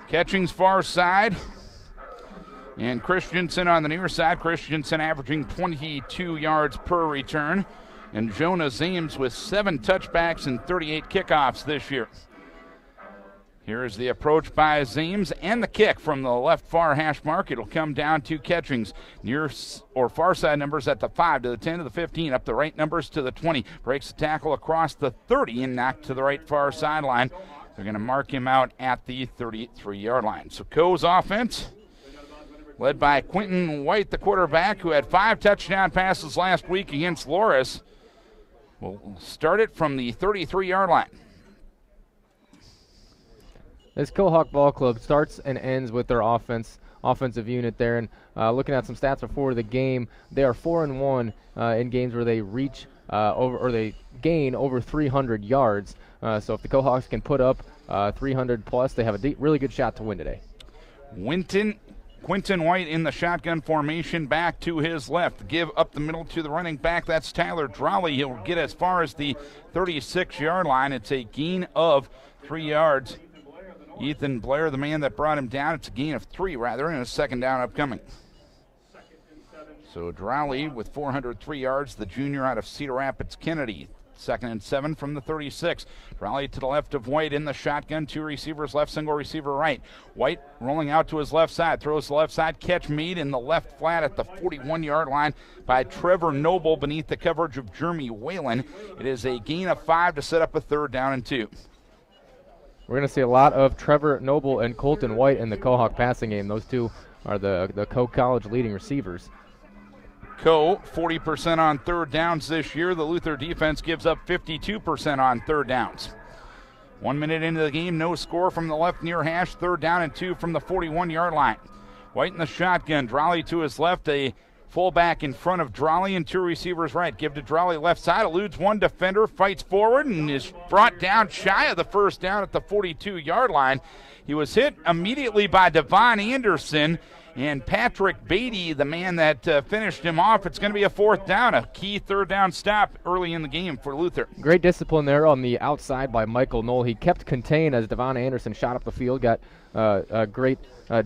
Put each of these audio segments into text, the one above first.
Catching's far side. And Christensen on the near side. Christensen averaging 22 yards per return. And Jonah Zames with 7 touchbacks and 38 kickoffs this year. Here's the approach by Zames and the kick from the left far hash mark. It'll come down to Catchings. Near or far side numbers at the 5 to the 10 to the 15. Up the right numbers to the 20. Breaks the tackle across the 30 and knocked to the right far sideline. They're going to mark him out at the 33-yard line. So Coe's offense, led by Quentin White, the quarterback, who had 5 touchdown passes last week against Loras, will start it from the 33-yard line. This Quahog Ball Club starts and ends with their offensive unit there. And looking at some stats before the game, they are 4-1 in games where they reach they gain over 300 yards. So if the Quahawks can put up 300 plus, they have a really good shot to win today. Quentin White in the shotgun formation, back to his left. Give up the middle to the running back. That's Tyler Drolly. He'll get as far as the 36-yard line. It's a gain of 3 yards. Ethan Blair, the man that brought him down, it's a gain of 3 rather, and a second down upcoming. So Drolly with 403 yards, the junior out of Cedar Rapids Kennedy. 2nd and 7 from the 36. Drolly to the left of White in the shotgun. 2 receivers left, single receiver right. White rolling out to his left side. Throws to the left side. Catch made in the left flat at the 41-yard line by Trevor Noble beneath the coverage of Jeremy Whalen. It is a gain of 5 to set up a 3rd down and 2. We're going to see a lot of Trevor Noble and Colton White in the Quahog passing game. Those two are the Coe College leading receivers. Coe, 40% on 3rd downs this year. The Luther defense gives up 52% on 3rd downs. 1 minute into the game, no score from the left near hash. 3rd down and 2 from the 41-yard line. White in the shotgun. Drolly to his left. A fullback in front of Drolly and 2 receivers right. Give to Drolly left side. Eludes 1 defender. Fights forward and is brought down shy of the 1st down at the 42-yard line. He was hit immediately by Devon Anderson. And Patrick Beatty, the man that finished him off. It's going to be a 4th down, a key 3rd down stop early in the game for Luther. Great discipline there on the outside by Michael Knoll. He kept contained as Devon Anderson shot up the field, got a great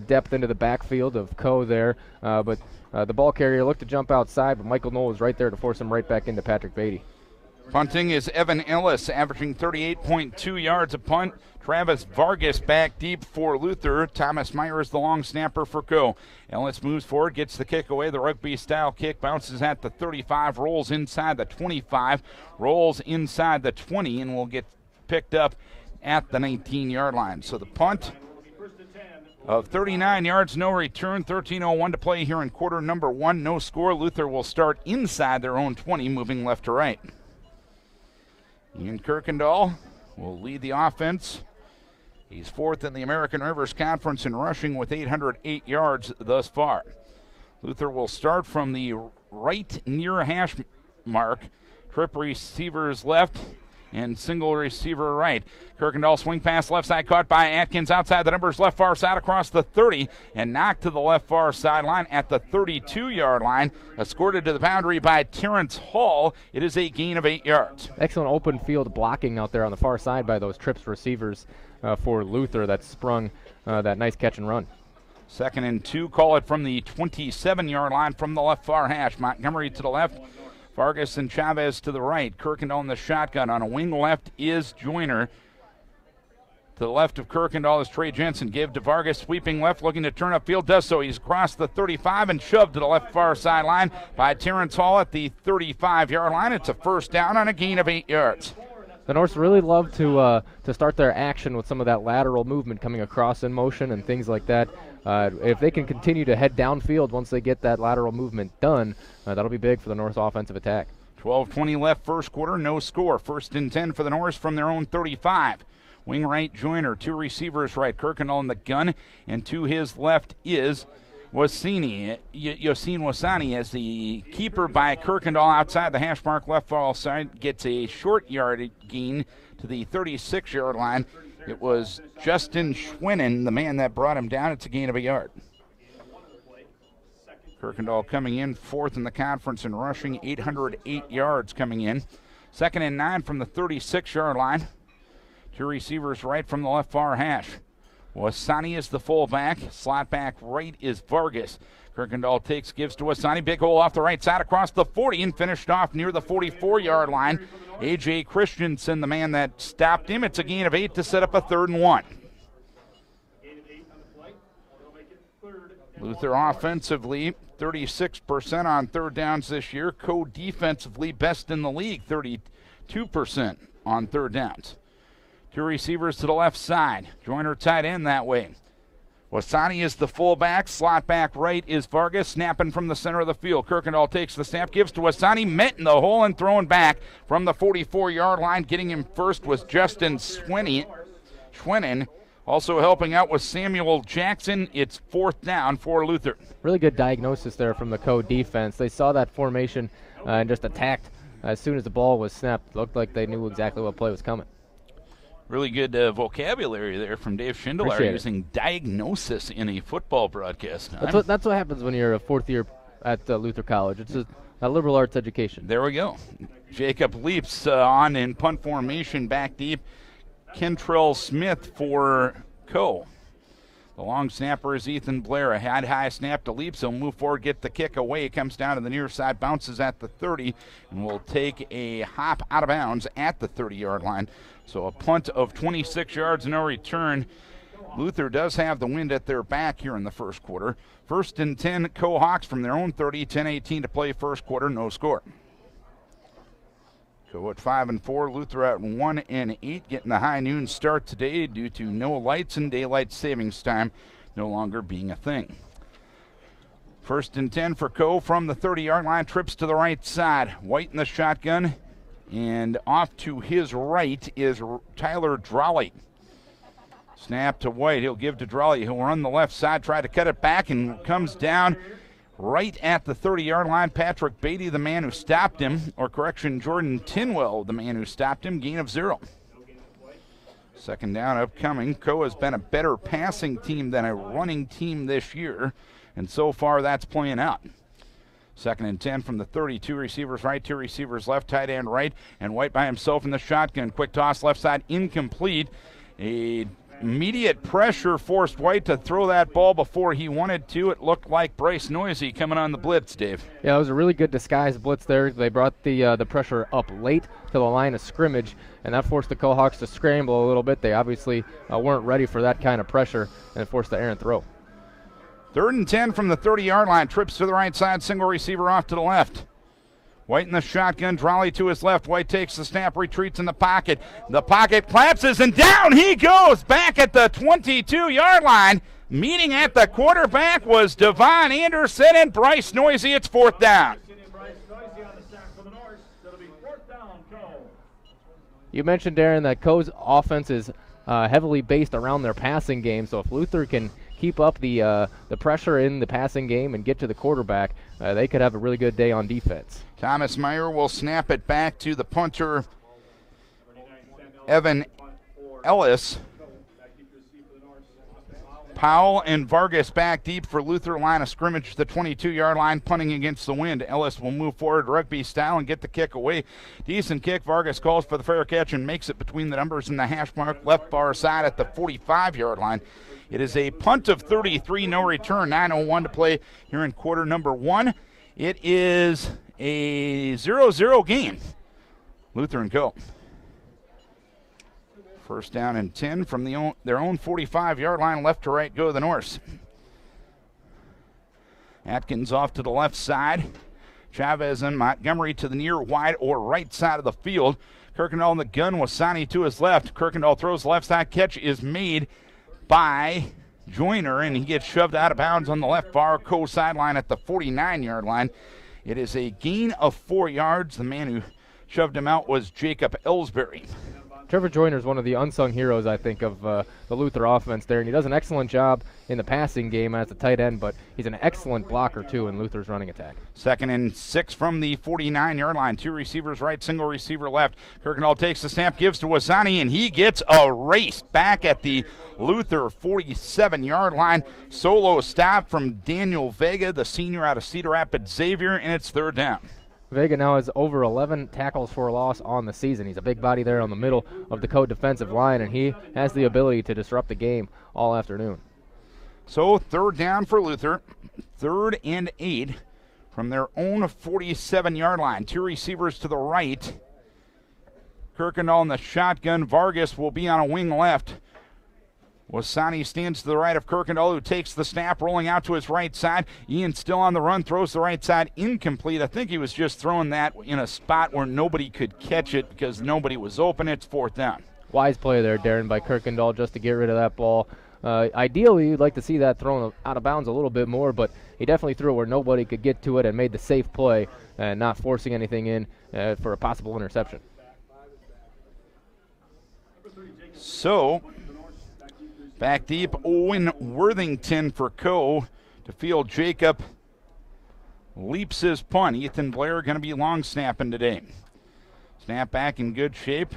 depth into the backfield of Coe there. But the ball carrier looked to jump outside, but Michael Knoll was right there to force him right back into Patrick Beatty. Punting is Evan Ellis, averaging 38.2 yards a punt. Travis Vargas back deep for Luther. Thomas Myers, the long snapper for Coe. Ellis moves forward, gets the kick away. The rugby-style kick bounces at the 35, rolls inside the 25, rolls inside the 20, and will get picked up at the 19-yard line. So the punt of 39 yards, no return, 13:01 to play here in quarter number 1. No score. Luther will start inside their own 20, moving left to right. Ian Kirkendall will lead the offense. He's 4th in the American Rivers Conference in rushing with 808 yards thus far. Luther will start from the right near hash mark. Trip receivers left and single receiver right. Kirkendall swing pass left side caught by Atkins outside the numbers left far side across the 30 and knocked to the left far sideline at the 32-yard line. Escorted to the boundary by Terrence Hall. It is a gain of 8 yards. Excellent open field blocking out there on the far side by those Trips receivers for Luther that sprung that nice catch and run. 2nd and 2, call it from the 27-yard line from the left far hash. Montgomery to the left. Vargas and Chavez to the right. Kirkendall in the shotgun. On a wing left is Joyner. To the left of Kirkendall is Trey Jensen. Give to Vargas, sweeping left, looking to turn upfield. Does so. He's crossed the 35 and shoved to the left far sideline by Terrence Hall at the 35-yard line. It's a 1st down on a gain of 8 yards. The Norse really love to start their action with some of that lateral movement coming across in motion and things like that. If they can continue to head downfield once they get that lateral movement done, that'll be big for the Norse offensive attack. 12:20 left first quarter, no score. 1st and 10 for the Norse from their own 35. Wing right, Joyner, 2 receivers right. Kirkendall in the gun, and to his left is Yassine Wasani as the keeper by Kirkendall outside the hash mark left far side gets a short yard gain to the 36-yard line. It was Justin Schwinnen, the man that brought him down. It's a gain of 1 yard. Kirkendall coming in 4th in the conference in rushing, 808 yards coming in. 2nd and 9 from the 36-yard line. 2 receivers right from the left far hash. Wasani is the fullback. Slot back right is Vargas. Kirkendall gives to Wasani. Big hole off the right side across the 40 and finished off near the 44-yard line. A.J. Christensen, the man that stopped him. It's a gain of 8 to set up a 3rd and 1. Luther offensively, 36% on 3rd downs this year. Co-defensively, best in the league, 32% on 3rd downs. 2 receivers to the left side. Joyner tight end that way. Wasani is the fullback. Slot back right is Vargas, snapping from the center of the field. Kirkendall takes the snap, gives to Wasani, met in the hole and thrown back from the 44-yard line. Getting him first was Justin Schwenin. Also helping out was Samuel Jackson. It's 4th down for Luther. Really good diagnosis there from the co-defense. They saw that formation and just attacked as soon as the ball was snapped. Looked like they knew exactly what play was coming. Really good vocabulary there from Dave Schindler using diagnosis in a football broadcast. That's what happens when you're a 4th year at Luther College. It's a liberal arts education. There we go. Jacob leaps on in punt formation back deep. Kentrell Smith for Co. The long snapper is Ethan Blair. A head high snap to Leaps. He'll move forward, get the kick away. Comes down to the near side, bounces at the 30, and will take a hop out of bounds at the 30-yard line. So a punt of 26 yards, no return. Luther does have the wind at their back here in the first quarter. 1st and 10, Co-Hawks from their own 30, 10-18 to play first quarter, no score. Co at 5-4, Luther at 1-8, getting the high noon start today due to no lights and daylight savings time no longer being a thing. 1st and 10 for Co from the 30-yard line, trips to the right side. White in the shotgun, and off to his right is Tyler Drolley. Snap to White, he'll give to Drolley. He'll run the left side, try to cut it back, and comes down right at the 30-yard line. Patrick Beatty, the man who stopped him, or correction, Jordan Tinwell, the man who stopped him, gain of 0. 2nd down upcoming. Co has been a better passing team than a running team this year, and so far that's playing out. 2nd and 10 from the 30. 2 receivers right, 2 receivers left, tight end right, and White by himself in the shotgun. Quick toss left side, incomplete. Immediate pressure forced White to throw that ball before he wanted to. It looked like Bryce Noisy coming on the blitz, Dave. Yeah, it was a really good disguised blitz there. They brought the pressure up late to the line of scrimmage, and that forced the Co-Hawks to scramble a little bit. They obviously weren't ready for that kind of pressure, and it forced the errant throw. 3rd and 10 from the 30-yard line. Trips to the right side, single receiver off to the left. White in the shotgun, Drolley to his left. White takes the snap, retreats in the pocket. The pocket collapses, and down he goes back at the 22-yard line. Meeting at the quarterback was Devon Anderson and Bryce Noisy. It's 4th down. You mentioned, Darren, that Co's offense is heavily based around their passing game, so if Luther can keep up the pressure in the passing game and get to the quarterback, they could have a really good day on defense. Thomas Meyer will snap it back to the punter, Evan Ellis. Powell and Vargas back deep for Luther, line of scrimmage to the 22-yard line, punting against the wind. Ellis will move forward rugby style and get the kick away. Decent kick. Vargas calls for the fair catch and makes it between the numbers and the hash mark left far side at the 45-yard line. It is a punt of 33, no return, 9:01 to play here in quarter number 1. It is a 0-0 game. Luther and Co. 1st down and 10 from their own 45-yard line, left to right go the Norse. Atkins off to the left side. Chavez and Montgomery to the near wide or right side of the field. Kirkendall in the gun, Wasani to his left. Kirkendall throws the left side. Catch is made by Joyner, and he gets shoved out of bounds on the left far Co sideline at the 49-yard line. It is a gain of 4 yards. The man who shoved him out was Jacob Ellsbury. Trevor Joyner is one of the unsung heroes, I think, of the Luther offense there, and he does an excellent job in the passing game as a tight end, but he's an excellent blocker, too, in Luther's running attack. 2nd and 6 from the 49-yard line. 2 receivers right, single receiver left. Kirkendall takes the snap, gives to Wasani, and he gets erased back at the Luther 47-yard line. Solo stop from Daniel Vega, the senior out of Cedar Rapids Xavier, and it's 3rd down. Vega now has over 11 tackles for a loss on the season. He's a big body there on the middle of the Coe defensive line, and he has the ability to disrupt the game all afternoon. So 3rd down for Luther. 3rd and 8 from their own 47-yard line. 2 receivers to the right. Kirkendall in the shotgun. Vargas will be on a wing left. Wasani stands to the right of Kirkendall, who takes the snap, rolling out to his right side. Ian still on the run, throws the right side, incomplete. I think he was just throwing that in a spot where nobody could catch it because nobody was open. It's 4th down. Wise play there, Darren, by Kirkendall just to get rid of that ball. Ideally, you'd like to see that thrown out of bounds a little bit more, but he definitely threw it where nobody could get to it and made the safe play and not forcing anything in for a possible interception. So, back deep, Owen Worthington for Coe to field Jacob Leaps' punt. Ethan Blair going to be long snapping today. Snap back in good shape.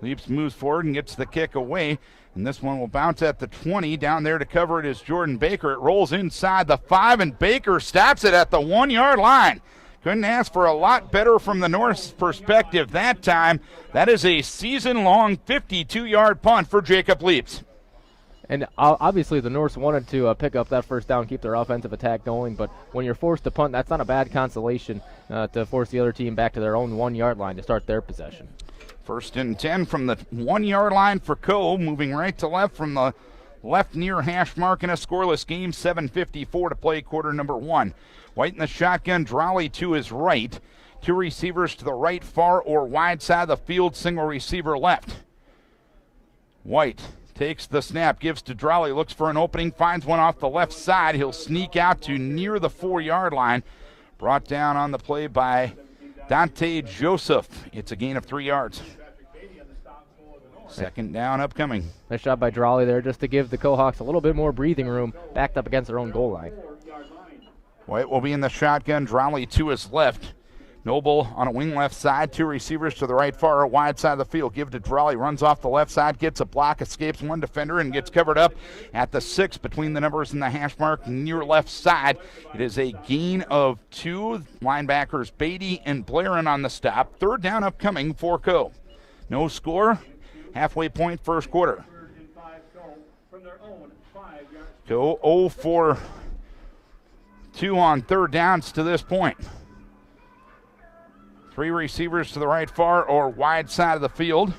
Leaps moves forward and gets the kick away. And this one will bounce at the 20. Down there to cover it is Jordan Baker. It rolls inside the 5, and Baker stops it at the 1-yard line. Couldn't ask for a lot better from the North's perspective that time. That is a season-long 52-yard punt for Jacob Leaps. And obviously the Norse wanted to pick up that first down, keep their offensive attack going, but when you're forced to punt, that's not a bad consolation to force the other team back to their own 1-yard line to start their possession. 1st and 10 from the 1-yard line for Coe, moving right to left from the left near hash mark in a scoreless game. 7:54 to play, quarter number 1. White in the shotgun, Drolley to his right. 2 receivers to the right, far or wide side of the field, single receiver left. White takes the snap, gives to Drolley, looks for an opening, finds one off the left side. He'll sneak out to near the 4-yard line. Brought down on the play by Dante Joseph. It's a gain of 3 yards. 2nd down upcoming. Nice job by Drolley there just to give the Cohawks a little bit more breathing room backed up against their own goal line. White will be in the shotgun, Drolley to his left. Noble on a wing left side, 2 receivers to the right, far or wide side of the field. Give to Drolley, runs off the left side, gets a block, escapes one defender, and gets covered up at the 6 between the numbers and the hash mark near left side. It is a gain of 2. Linebackers Beatty and Blaren on the stop. 3rd down upcoming for Coe. No score, halfway point first quarter. Coe 0 for 2 on 3rd downs to this point. 3 receivers to the right, far or wide side of the field.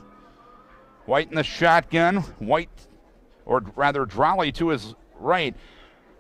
White in the shotgun. White, or rather Drolley to his right.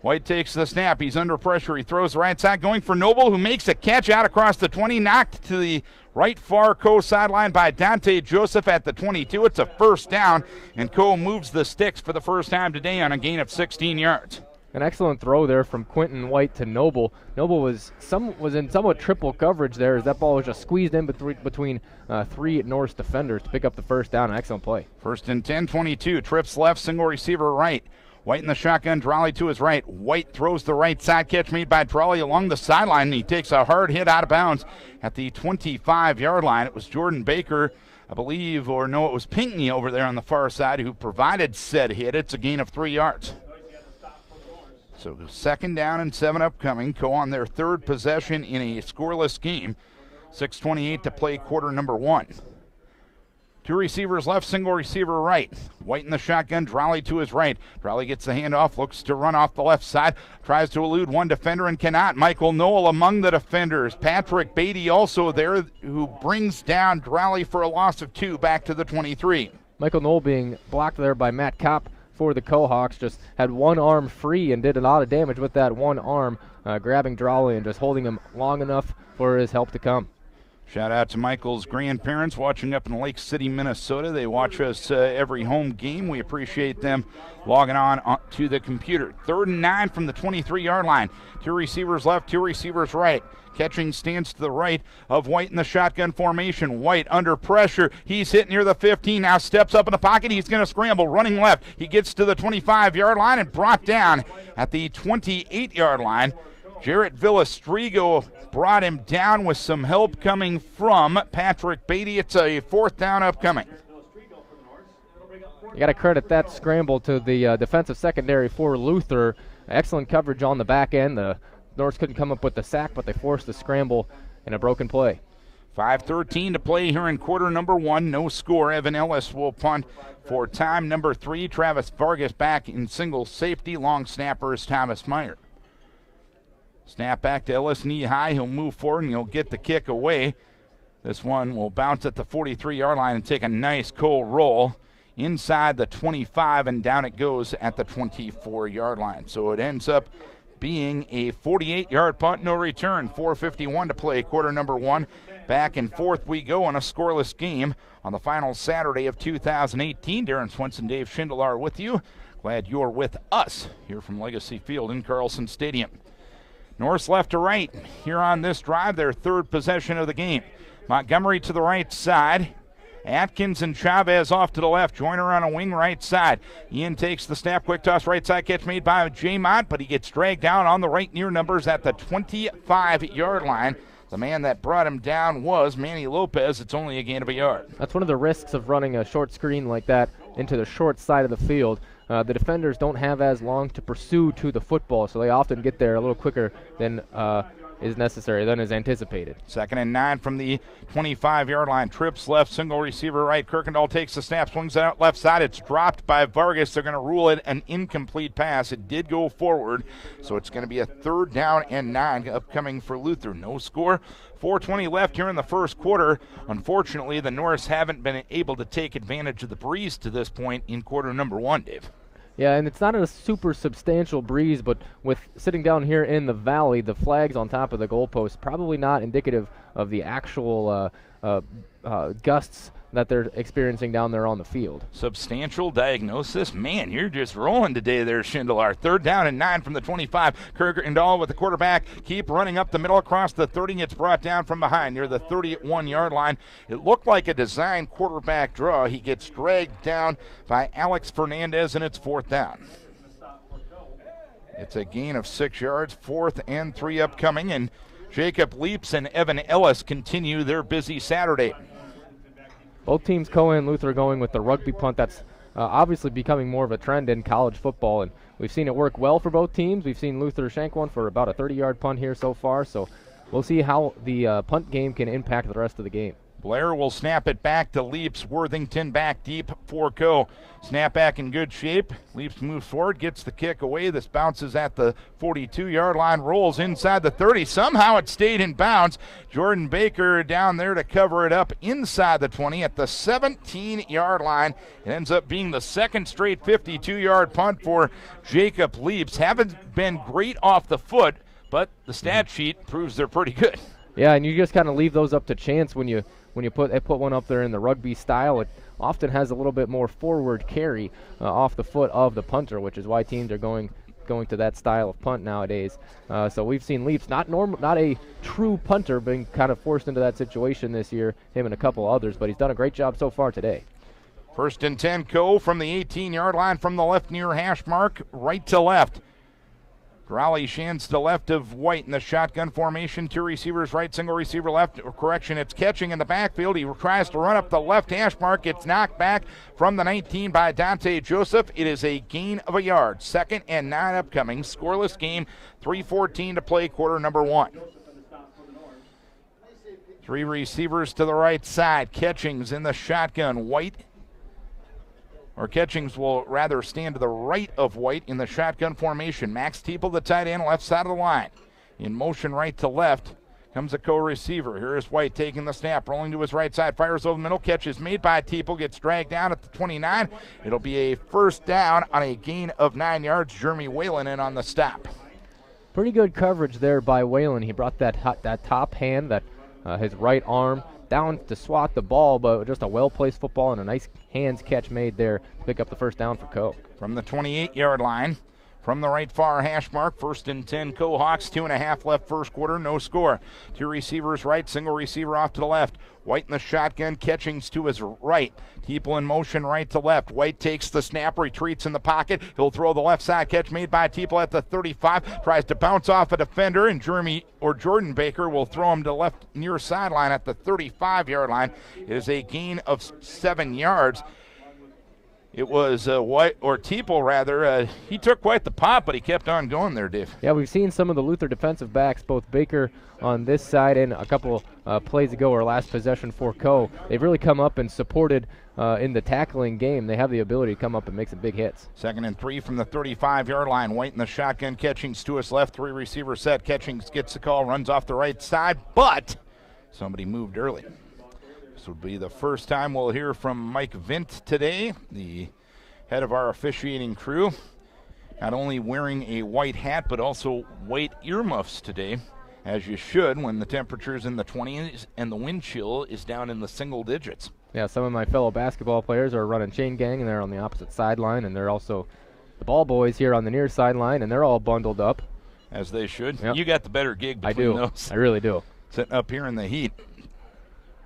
White takes the snap. He's under pressure. He throws the right side, going for Noble, who makes a catch out across the 20, knocked to the right far Coe sideline by Dante Joseph at the 22. It's a 1st down, and Coe moves the sticks for the first time today on a gain of 16 yards. An excellent throw there from Quentin White to Noble. Noble was in somewhat triple coverage there as that ball was just squeezed in between 3 Norse defenders to pick up the 1st down. An excellent play. 1st and 10, 22. Trips left, single receiver right. White in the shotgun, Drolley to his right. White throws the right side, catch made by Drolley along the sideline. He takes a hard hit out of bounds at the 25-yard line. It was Jordan Baker, I believe, or no, it was Pinckney over there on the far side who provided said hit. It's a gain of 3 yards. So 2nd down and 7 upcoming. Coe on their 3rd possession in a scoreless game. 6:28 to play, quarter number 1. 2 receivers left, single receiver right. White in the shotgun, Drolley to his right. Drolley gets the handoff, looks to run off the left side, tries to elude one defender and cannot. Michael Noel among the defenders. Patrick Beatty also there, who brings down Drolley for a loss of 2 back to the 23. Michael Noel being blocked there by Matt Kopp for the Cohawks, just had one arm free and did a lot of damage with that one arm, grabbing Drolley and just holding him long enough for his help to come. Shout out to Michael's grandparents watching up in Lake City, Minnesota. They watch us every home game. We appreciate them logging on to the computer. 3rd and 9 from the 23-yard line. 2 receivers left, 2 receivers right. Catching stands to the right of White in the shotgun formation. White under pressure. He's hit near the 15. Now steps up in the pocket. He's going to scramble. Running left. He gets to the 25-yard line and brought down at the 28-yard line. Jarrett Villastrigo brought him down with some help coming from Patrick Beatty. It's a 4th down upcoming. You got to credit that scramble to the defensive secondary for Luther. Excellent coverage on the back end. The Norse couldn't come up with the sack, but they forced the scramble and a broken play. 5:13 to play here in quarter number 1. No score. Evan Ellis will punt for time number 3. Travis Vargas back in single safety. Long snapper is Thomas Meyer. Snap back to Ellis, knee high. He'll move forward and he'll get the kick away. This one will bounce at the 43-yard line and take a nice cold roll inside the 25, and down it goes at the 24-yard line. So it ends up being a 48-yard punt, no return. 4:51 to play, quarter number 1. Back and forth we go on a scoreless game on the final Saturday of 2018. Darren Swenson, Dave Schindler with you. Glad you're with us here from Legacy Field in Carlson Stadium. Norse left to right here on this drive, their third possession of the game. Montgomery to the right side. Atkins and Chavez off to the left. Joyner on a wing right side. Ian takes the snap. Quick toss right side. Catch made by J. Mott, but he gets dragged down on the right near numbers at the 25-yard line. The man that brought him down was Manny Lopez. It's only a gain of a yard. That's one of the risks of running a short screen like that into the short side of the field. The defenders don't have as long to pursue to the football, so they often get there a little quicker than is necessary, than is anticipated. 2nd and 9 from the 25-yard line. Trips left, single receiver right. Kirkendall takes the snap, swings it out left side. It's dropped by Vargas. They're going to rule it an incomplete pass. It did go forward, so it's going to be a 3rd down and 9 upcoming for Luther. No score. 4:20 left here in the first quarter. Unfortunately, the Norse haven't been able to take advantage of the breeze to this point in quarter number 1, Dave. Yeah, and it's not a super substantial breeze, but with sitting down here in the valley, the flags on top of the goalpost probably not indicative of the actual gusts that they're experiencing down there on the field. Substantial diagnosis. Man, you're just rolling today there, Schindler. 3rd down and 9 from the 25. Kirkendall with the quarterback. Keep running up the middle across the 30. It's brought down from behind near the 31-yard line. It looked like a design quarterback draw. He gets dragged down by Alex Fernandez, and it's 4th down. It's a gain of 6 yards. 4th and 3 upcoming, and Jacob Leaps and Evan Ellis continue their busy Saturday. Both teams, Cohen and Luther, going with the rugby punt. That's obviously becoming more of a trend in college football, and we've seen it work well for both teams. We've seen Luther shank one for about a 30-yard punt here so far, so we'll see how the punt game can impact the rest of the game. Blair will snap it back to Leaps. Worthington back deep for Co. Snap back in good shape. Leaps moves forward, gets the kick away. This bounces at the 42-yard line, rolls inside the 30. Somehow it stayed in bounds. Jordan Baker down there to cover it up inside the 20 at the 17-yard line. It ends up being the 2nd straight 52-yard punt for Jacob Leaps. Haven't been great off the foot, but the stat sheet proves they're pretty good. Yeah, and you just kind of leave those up to chance when you put one up there in the rugby style. It often has a little bit more forward carry off the foot of the punter, which is why teams are going to that style of punt nowadays. So we've seen Leaps, not a true punter, being kind of forced into that situation this year, him and a couple others, but he's done a great job so far today. 1st and 10, Co. from the 18-yard line from the left near hash mark, right to left. Growley Shands to the left of White in the shotgun formation. 2 receivers right, single receiver left. Correction, it's catching in the backfield. He tries to run up the left hash mark. It's knocked back from the 19 by Dante Joseph. It is a gain of a yard. 2nd and 9 upcoming. Scoreless game. 3:14 to play, quarter number 1. 3 receivers to the right side. Catchings in the shotgun. Catchings will rather stand to the right of White in the shotgun formation. Max Teeple, the tight end, left side of the line. In motion right to left comes a co-receiver. Here is White taking the snap, rolling to his right side, fires over the middle, catch is made by Teeple, gets dragged down at the 29. It'll be a 1st down on a gain of 9 yards. Jeremy Whalen in on the stop. Pretty good coverage there by Whalen. He brought that top hand, his right arm, down to swat the ball, but just a well-placed football and a nice hands catch made there to pick up the 1st down for Co. From the 28-yard line, from the right far hash mark, 1st and 10, Co-Hawks, 2.5 left first quarter, no score. 2 receivers right, single receiver off to the left. White in the shotgun, Catchings to his right. Teeple in motion right to left. White takes the snap, retreats in the pocket. He'll throw the left side, catch made by Teeple at the 35. Tries to bounce off a defender, and Jordan Baker will throw him to left near sideline at the 35-yard line. It is a gain of 7 yards. It was White, or Teeple rather. He took quite the pop, but he kept on going there, Dave. Yeah, we've seen some of the Luther defensive backs, both Baker on this side and a couple plays ago, or last possession for Coe. They've really come up and supported in the tackling game. They have the ability to come up and make some big hits. 2nd and 3 from the 35-yard line. White in the shotgun. Catchings to his left. 3 receiver set. Catchings gets the call, runs off the right side, but somebody moved early. This would be the first time we'll hear from Mike Vint today, the head of our officiating crew. Not only wearing a white hat, but also white earmuffs today, as you should when the temperature's in the 20s and the wind chill is down in the single digits. Yeah, some of my fellow basketball players are running chain gang, and they're on the opposite sideline, and they're also the ball boys here on the near sideline, and they're all bundled up. As they should. Yep. You got the better gig between I do. those. I really do. Sitting up here in the heat,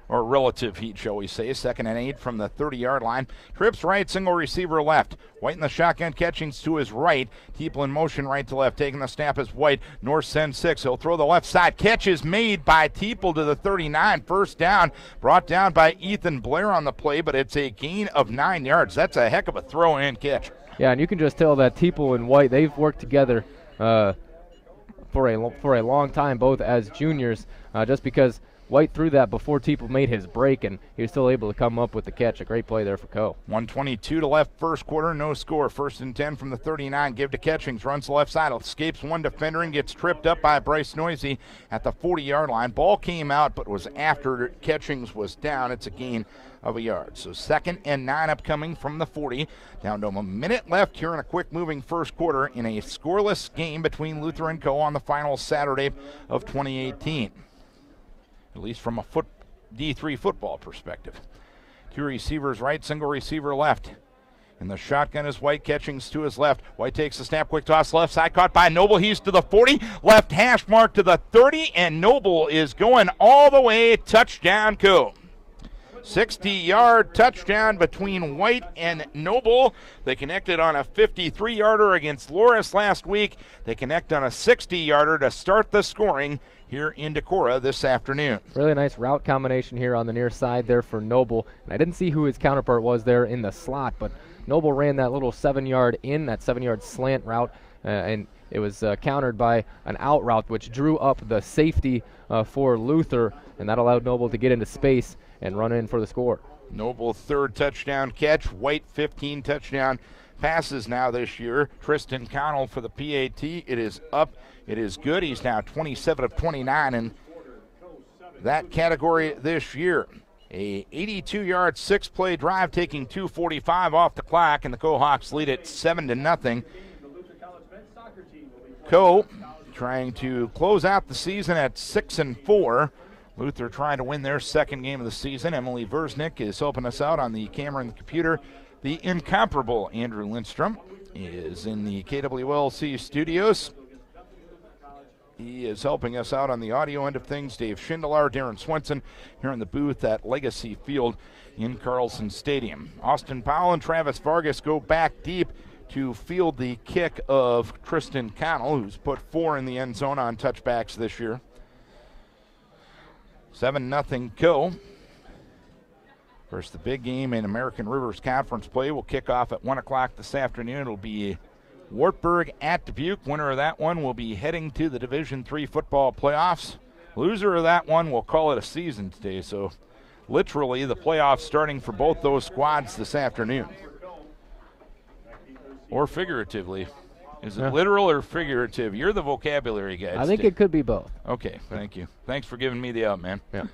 or relative heat, shall we say. 2nd and 8 from the 30-yard line. Trips right, single receiver left. White in the shotgun, Catchings to his right. Teeple in motion right to left, taking the snap is White. North sends 6. He'll throw the left side. Catch is made by Teeple to the 39. First down, brought down by Ethan Blair on the play, but it's a gain of 9 yards. That's a heck of a throw and catch. Yeah, and you can just tell that Teeple and White, they've worked together for a long time, both as juniors, just because White threw that before Teeple made his break, and he was still able to come up with the catch. A great play there for Coe. 1:22 to left, first quarter, no score. 1st and 10 from the 39. Give to Catchings, runs the left side, escapes one defender and gets tripped up by Bryce Noisy at the 40-yard line. Ball came out, but was after Catchings was down. It's a gain of a yard. So 2nd and 9 upcoming from the 40. Down to a minute left here in a quick-moving first quarter in a scoreless game between Luther and Coe on the final Saturday of 2018. At least from a D3 football perspective. 2 receivers right, single receiver left. In the shotgun is White, Catchings to his left. White takes the snap, quick toss left side, caught by Noble. He's to the 40, left hash mark to the 30, and Noble is going all the way. Touchdown, Coe. 60-yard touchdown between White and Noble. They connected on a 53-yarder against Loris last week. They connect on a 60-yarder to start the scoring here in Decorah this afternoon. Really nice route combination here on the near side there for Noble. And I didn't see who his counterpart was there in the slot, but Noble ran that little 7-yard in, that 7-yard slant route, and it was countered by an out route, which drew up the safety for Luther, and that allowed Noble to get into space and run in for the score. Noble 3rd touchdown catch. White 15 touchdown passes now this year. Tristan Connell for the PAT. It is up. It is good. He's now 27 of 29 in that category this year. A 82-yard, 6-play drive taking 2:45 off the clock, and the Coe-Hawks lead it 7-0. Coe trying to close out the season at 6-4. Luther trying to win their 2nd game of the season. Emily Versnick is helping us out on the camera and the computer. The incomparable Andrew Lindstrom is in the KWLC studios. He is helping us out on the audio end of things. Dave Schindler, Darren Swenson here in the booth at Legacy Field in Carlson Stadium. Austin Powell and Travis Vargas go back deep to field the kick of Tristan Connell, who's put 4 in the end zone on touchbacks this year. 7-0 Coe. Of course, the big game in American Rivers Conference play will kick off at 1 o'clock this afternoon. It'll be Wartburg at Dubuque. Winner of that one will be heading to the Division III football playoffs. Loser of that one will call it a season today. So literally the playoffs starting for both those squads this afternoon. Or figuratively. Is it literal or figurative? You're the vocabulary guy. I think it could be both. Okay, thank you. Thanks for giving me the out, man. Yeah.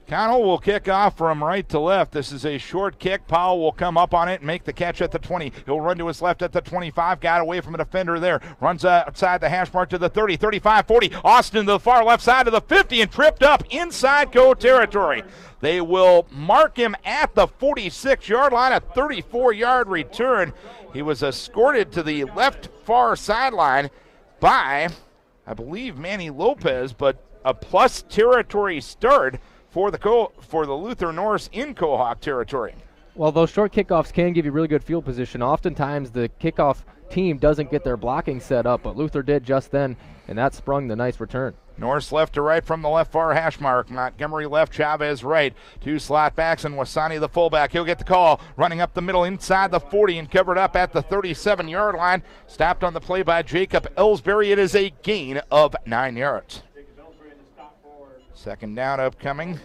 Connell will kick off from right to left. This is a short kick. Powell will come up on it and make the catch at the 20. He'll run to his left at the 25. Got away from a defender there. Runs outside the hash mark to the 30, 35, 40. Austin to the far left side of the 50 and tripped up inside Coe territory. They will mark him at the 46-yard line, a 34-yard return. He was escorted to the left far sideline by, I believe, Manny Lopez, but a plus territory start for the Luther Norse in Coe-Hawk territory. Well, those short kickoffs can give you really good field position. Oftentimes the kickoff team doesn't get their blocking set up, but Luther did just then, and that sprung the nice return. Norris left to right from the left far hash mark. Montgomery left, Chavez right. 2 slot backs, and Wasani the fullback. He'll get the call. Running up the middle inside the 40 and covered up at the 37-yard line. Stopped on the play by Jacob Ellsbury. It is a gain of 9 yards. Second down upcoming.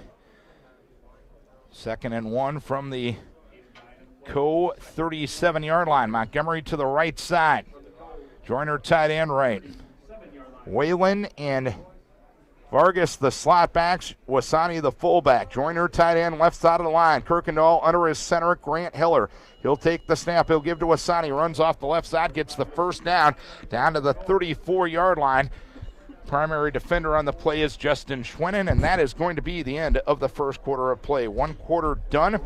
2nd and 1 from the Co 37-yard line. Montgomery to the right side. Joyner tight end right. Whalen and Vargas the slot backs. Wasani the fullback. Joyner tight end left side of the line. Kirkendall under his center. Grant Hiller. He'll take the snap. He'll give to Wasani. Runs off the left side. Gets the first down to the 34-yard line. Primary defender on the play is Justin Schwennen, and that is going to be the end of the first quarter of play. 1 quarter done.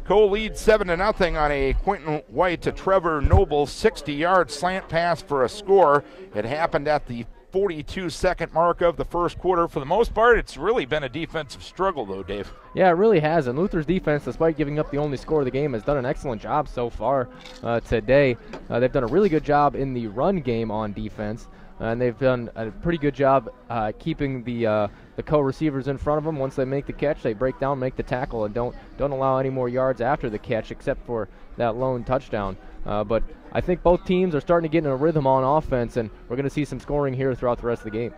Cole leads 7-0 on a Quentin White to Trevor Noble 60-yard slant pass for a score. It happened at the 42-second mark of the first quarter. For the most part, it's really been a defensive struggle, though, Dave. Yeah, it really has. And Luther's defense, despite giving up the only score of the game, has done an excellent job so far today. They've done a really good job in the run game on defense. And they've done a pretty good job keeping the co-receivers in front of them. Once they make the catch, they break down, make the tackle, and don't allow any more yards after the catch except for that lone touchdown. But I think both teams are starting to get in a rhythm on offense, and we're going to see some scoring here throughout the rest of the game.